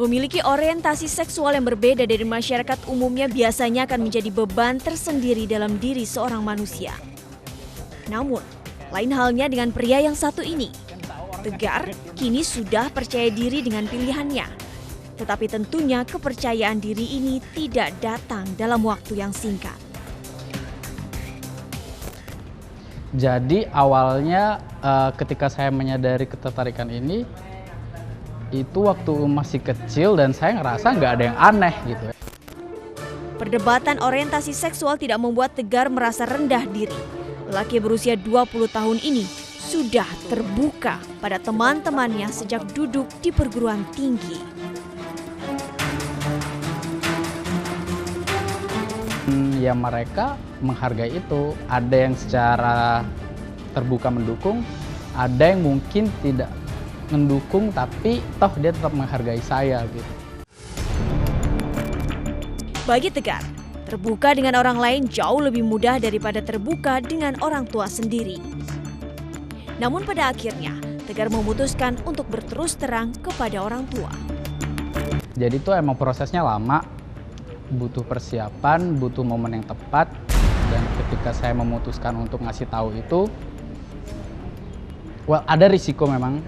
Memiliki orientasi seksual yang berbeda dari masyarakat umumnya biasanya akan menjadi beban tersendiri dalam diri seorang manusia. Namun, lain halnya dengan pria yang satu ini. Tegar kini sudah percaya diri dengan pilihannya. Tetapi tentunya kepercayaan diri ini tidak datang dalam waktu yang singkat. Jadi awalnya ketika saya menyadari ketertarikan ini, itu waktu masih kecil dan saya ngerasa nggak ada yang aneh gitu. Perdebatan orientasi seksual tidak membuat Tegar merasa rendah diri. Lelaki berusia 20 tahun ini sudah terbuka pada teman-temannya sejak duduk di perguruan tinggi. Ya mereka menghargai itu. Ada yang secara terbuka mendukung, ada yang mungkin tidak mendukung tapi toh dia tetap menghargai saya gitu. Bagi Tegar, terbuka dengan orang lain jauh lebih mudah daripada terbuka dengan orang tua sendiri. Namun pada akhirnya, Tegar memutuskan untuk berterus terang kepada orang tua. Jadi itu emang prosesnya lama, butuh persiapan, butuh momen yang tepat, dan ketika saya memutuskan untuk ngasih tahu itu, ada risiko memang.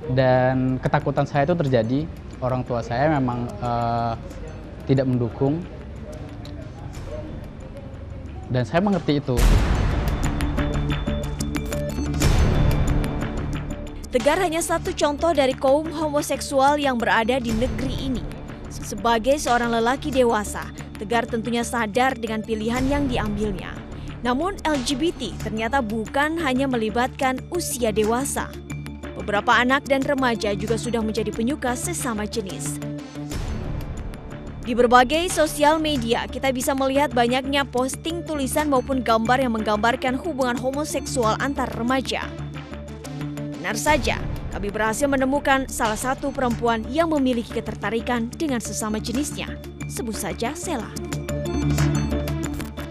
Dan ketakutan saya itu terjadi, orang tua saya memang tidak mendukung, dan saya mengerti itu. Tegar hanya satu contoh dari kaum homoseksual yang berada di negeri ini. Sebagai seorang lelaki dewasa, Tegar tentunya sadar dengan pilihan yang diambilnya. Namun LGBT ternyata bukan hanya melibatkan usia dewasa. Beberapa anak dan remaja juga sudah menjadi penyuka sesama jenis. Di berbagai sosial media, kita bisa melihat banyaknya posting tulisan maupun gambar yang menggambarkan hubungan homoseksual antar remaja. Benar saja, kami berhasil menemukan salah satu perempuan yang memiliki ketertarikan dengan sesama jenisnya. Sebut saja Sela.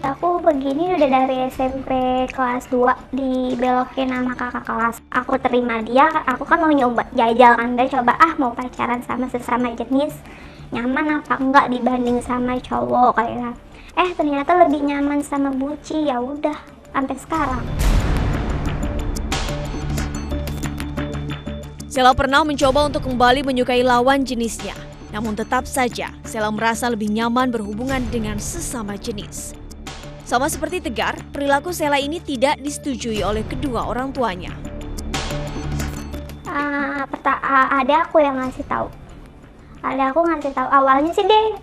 Aku begini udah dari SMP kelas 2 dibelokin sama kakak kelas. Aku terima dia, aku kan mau nyoba jajal kan, dia coba mau pacaran sama sesama jenis. Nyaman apa enggak dibanding sama cowok kayak. Ternyata lebih nyaman sama buci, ya udah sampai sekarang. Sela pernah mencoba untuk kembali menyukai lawan jenisnya. Namun tetap saja, Sela merasa lebih nyaman berhubungan dengan sesama jenis. Sama seperti Tegar, perilaku Sela ini tidak disetujui oleh kedua orang tuanya. Ada aku yang ngasih tahu. Awalnya sih dia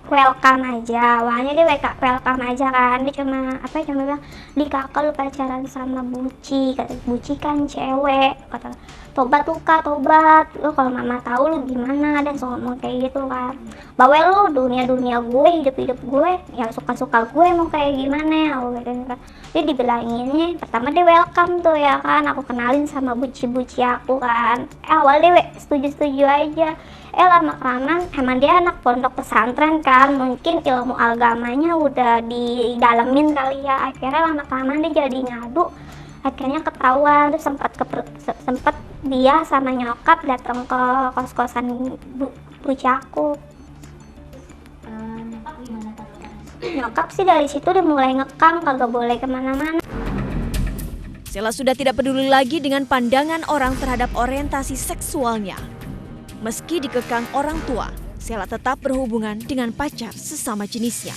welcome aja. Welcome aja kan. Dia cuma bilang, "Di kakak lu pacaran sama buci." Kata buci kan cewek. Kata, "Tobat lu kak, tobat. Lu kalau mama tahu lu gimana?" Dan so ngomong kayak gitu kan. "Bawel lu dunia gue, hidup gue, ya suka-suka gue mau kayak gimana." Aku gitu kan. Dia dibilanginnya, pertama dia welcome tuh ya kan. Aku kenalin sama buci-buci aku kan. Awal dia setuju-setuju aja. Lama-kelamaan emang dia anak pondok pesantren kan, mungkin ilmu agamanya udah didalemin kali ya. Akhirnya lama-kelamaan dia jadi ngadu, akhirnya ketahuan. Terus sempat dia sama nyokap datang ke kos-kosan buci aku. Nyokap sih dari situ udah mulai ngekang, kagak boleh kemana-mana. Sela sudah tidak peduli lagi dengan pandangan orang terhadap orientasi seksualnya. Meski dikekang orang tua, Sela tetap berhubungan dengan pacar sesama jenisnya.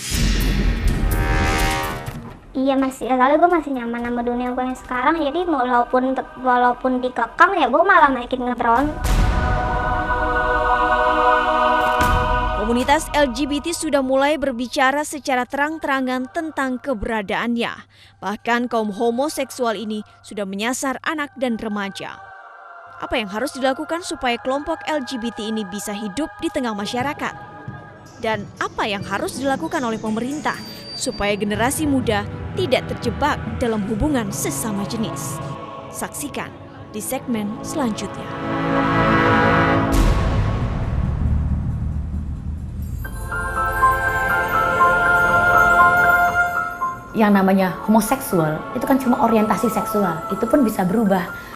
Iya soalnya gue masih nyaman sama dunia gue yang sekarang, jadi walaupun dikekang ya gue malah makin ngeberontak. Komunitas LGBT sudah mulai berbicara secara terang-terangan tentang keberadaannya. Bahkan kaum homoseksual ini sudah menyasar anak dan remaja. Apa yang harus dilakukan supaya kelompok LGBT ini bisa hidup di tengah masyarakat? Dan apa yang harus dilakukan oleh pemerintah supaya generasi muda tidak terjebak dalam hubungan sesama jenis? Saksikan di segmen selanjutnya. Yang namanya homoseksual itu kan cuma orientasi seksual, itu pun bisa berubah.